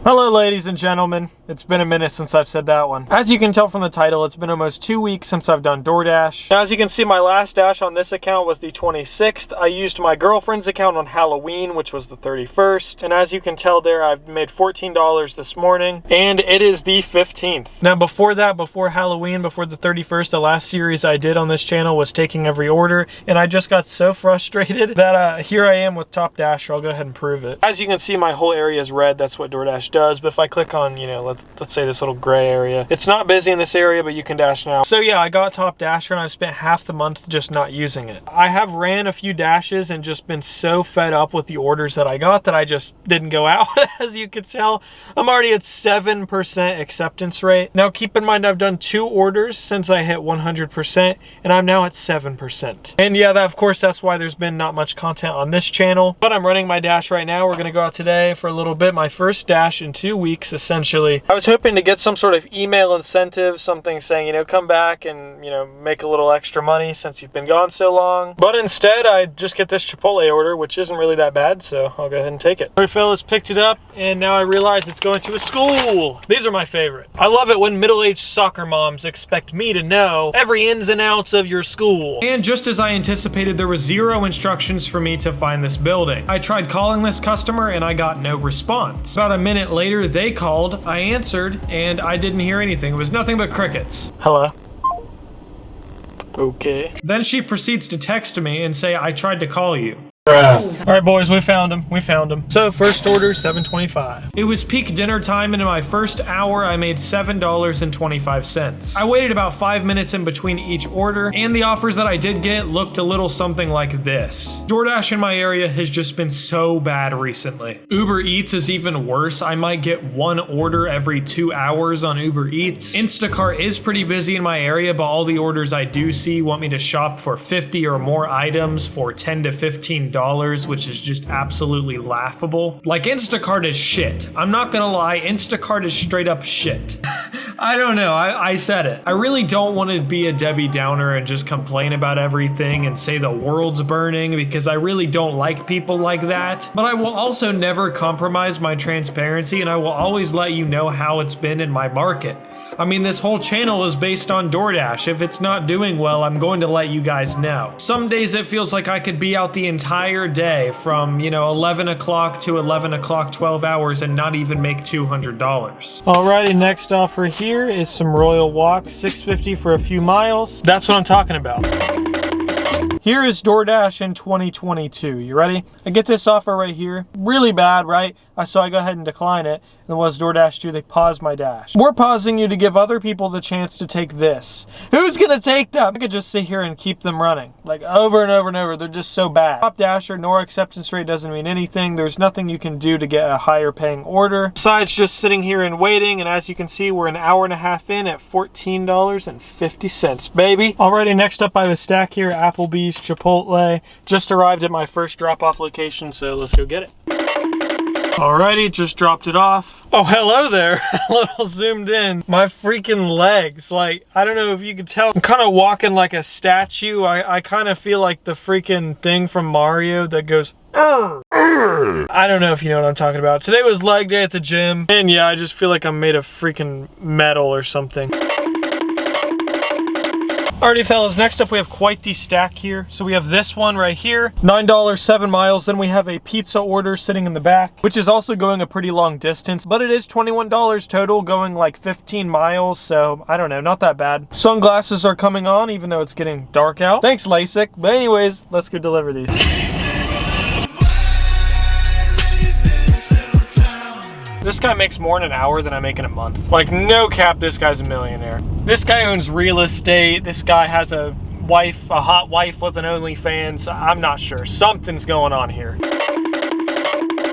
Hello ladies and gentlemen, it's been a minute since I've said that one. As you can tell from the title, it's been almost 2 weeks since I've done DoorDash. Now as you can see, my last dash on this account was the 26th. I used my girlfriend's account on Halloween, which was the 31st. And as you can tell there, I've made $14 this morning, and it is the 15th. Now before that, before Halloween, before the 31st, the last series I did on this channel was taking every order, and I just got so frustrated that here I am with Top Dasher. I'll go ahead and prove it. As you can see, my whole area is red. That's what DoorDash does. But if I click on, let's say this little gray area, it's not busy in this area, but you can dash now. So yeah, I got Top Dasher and I've spent half the month just not using it. I have ran a few dashes and just been so fed up with the orders that I got that I just didn't go out. As you can tell, I'm already at 7% acceptance rate. Now keep in mind, I've done 2 orders since I hit 100% and I'm now at 7%. And yeah, of course, that's why there's been not much content on this channel, but I'm running my dash right now. We're gonna go out today for a little bit. My first dash in 2 weeks, essentially. I was hoping to get some sort of email incentive, something saying, come back and, make a little extra money since you've been gone so long. But instead, I just get this Chipotle order, which isn't really that bad, so I'll go ahead and take it. All right, fellas, picked it up, and now I realize it's going to a school. These are my favorite. I love it when middle-aged soccer moms expect me to know every ins and outs of your school. And just as I anticipated, there was 0 instructions for me to find this building. I tried calling this customer, and I got no response. About a minute later, they called, I answered, and I didn't hear anything. It was nothing but crickets. Hello? Okay. Then she proceeds to text me and say, I tried to call you. All right, boys, we found him. So first order, $7.25. It was peak dinner time, and in my first hour, I made $7.25. I waited about 5 minutes in between each order, and the offers that I did get looked a little something like this. DoorDash in my area has just been so bad recently. Uber Eats is even worse. I might get 1 order every 2 hours on Uber Eats. Instacart is pretty busy in my area, but all the orders I do see want me to shop for 50 or more items for $10 to $15. Which is just absolutely laughable. Like, Instacart is shit. I'm not gonna lie, Instacart is straight up shit. I don't know, I said it. I really don't want to be a Debbie Downer and just complain about everything and say the world's burning, because I really don't like people like that. But I will also never compromise my transparency, and I will always let you know how it's been in my market. I mean, this whole channel is based on DoorDash. If it's not doing well, I'm going to let you guys know. Some days it feels like I could be out the entire day from, 11 o'clock to 11 o'clock, 12 hours, and not even make $200. Alrighty, next offer here is some Royal Walk, $6.50 for a few miles. That's what I'm talking about. Here is DoorDash in 2022. You ready? I get this offer right here. Really bad, right? So I go ahead and decline it. And what does DoorDash do? They pause my dash. We're pausing you to give other people the chance to take this. Who's gonna take them? I could just sit here and keep them running. Like, over and over and over. They're just so bad. Top Dasher, no acceptance rate doesn't mean anything. There's nothing you can do to get a higher paying order besides just sitting here and waiting. And as you can see, we're an hour and a half in at $14.50, baby. Alrighty, next up I have a stack here, Applebee's Chipotle. Just arrived at my first drop-off location, so let's go get it. Alrighty, just dropped it off. Oh, hello there. A little zoomed in. My freaking legs. Like, I don't know if you can tell. I'm kind of walking like a statue. I kind of feel like the freaking thing from Mario that goes, I don't know if you know what I'm talking about. Today was leg day at the gym. And yeah, I just feel like I'm made of freaking metal or something. Alrighty, fellas, next up we have quite the stack here. So we have this one right here, $9, 7 miles. Then we have a pizza order sitting in the back, which is also going a pretty long distance, but it is $21 total, going like 15 miles. So I don't know, not that bad. Sunglasses are coming on, even though it's getting dark out. Thanks, LASIK. But anyways, let's go deliver these. This guy makes more in an hour than I make in a month. Like, no cap, this guy's a millionaire. This guy owns real estate. This guy has a wife, a hot wife with an OnlyFans. I'm not sure. Something's going on here.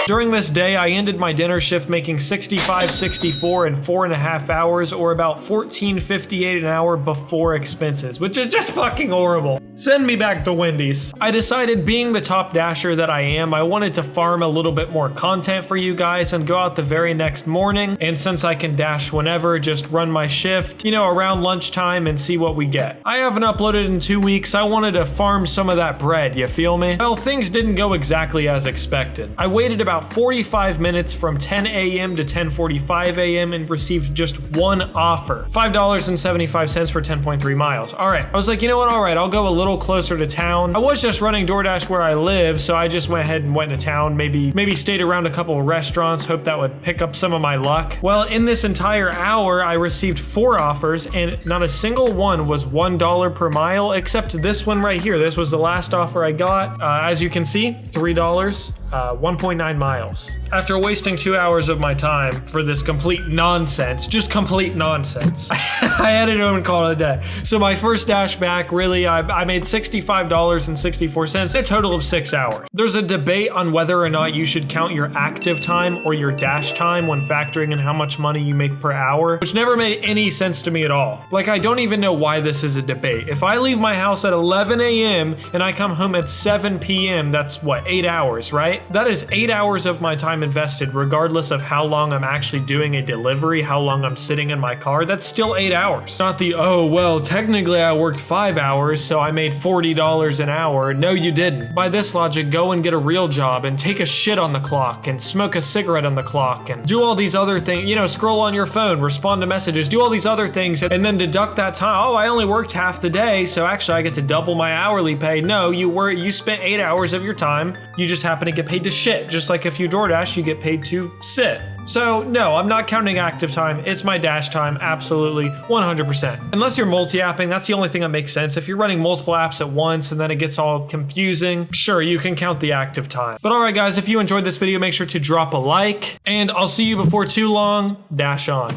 During this day, I ended my dinner shift making $65.64 in 4.5 hours, or about $14.58 an hour before expenses, which is just fucking horrible. Send me back to Wendy's. I decided, being the top dasher that I am, I wanted to farm a little bit more content for you guys and go out the very next morning. And since I can dash whenever, just run my shift, you know, around lunchtime and see what we get. I haven't uploaded in 2 weeks. I wanted to farm some of that bread, you feel me? Well, things didn't go exactly as expected. I waited about 45 minutes from 10 a.m. to 10:45 a.m. and received just one offer. $5.75 for 10.3 miles. All right, I was like, you know what? All right, I'll go a little closer to town. I was just running DoorDash where I live, so I just went ahead and went to town, maybe stayed around a couple of restaurants, hoped that would pick up some of my luck. Well, in this entire hour, I received 4 offers, and not a single one was $1 per mile, except this one right here. This was the last offer I got. As you can see, $3, 1.9 miles. After wasting 2 hours of my time for this complete nonsense, just complete nonsense, I had it over and called it a day. So my first dash back, really, I made $65.64, a total of 6 hours. There's a debate on whether or not you should count your active time or your dash time when factoring in how much money you make per hour, which never made any sense to me at all. Like, I don't even know why this is a debate. If I leave my house at 11 a.m. and I come home at 7 p.m., that's what, 8 hours, right? That is 8 hours of my time invested, regardless of how long I'm actually doing a delivery, how long I'm sitting in my car. That's still 8 hours. Not the, oh, well, technically I worked 5 hours, so I made $40 an hour. No, you didn't. By this logic, go and get a real job and take a shit on the clock and smoke a cigarette on the clock and do all these other things, you know, scroll on your phone, respond to messages, do all these other things, and then deduct that time. Oh, I only worked half the day, so actually I get to double my hourly pay. No, you spent 8 hours of your time. You just happen to get paid to shit. Just like if you DoorDash, you get paid to sit. So no, I'm not counting active time. It's my dash time, absolutely, 100%. Unless you're multi-apping, that's the only thing that makes sense. If you're running multiple apps at once and then it gets all confusing, sure, you can count the active time. But all right, guys, if you enjoyed this video, make sure to drop a like, and I'll see you before too long. Dash on.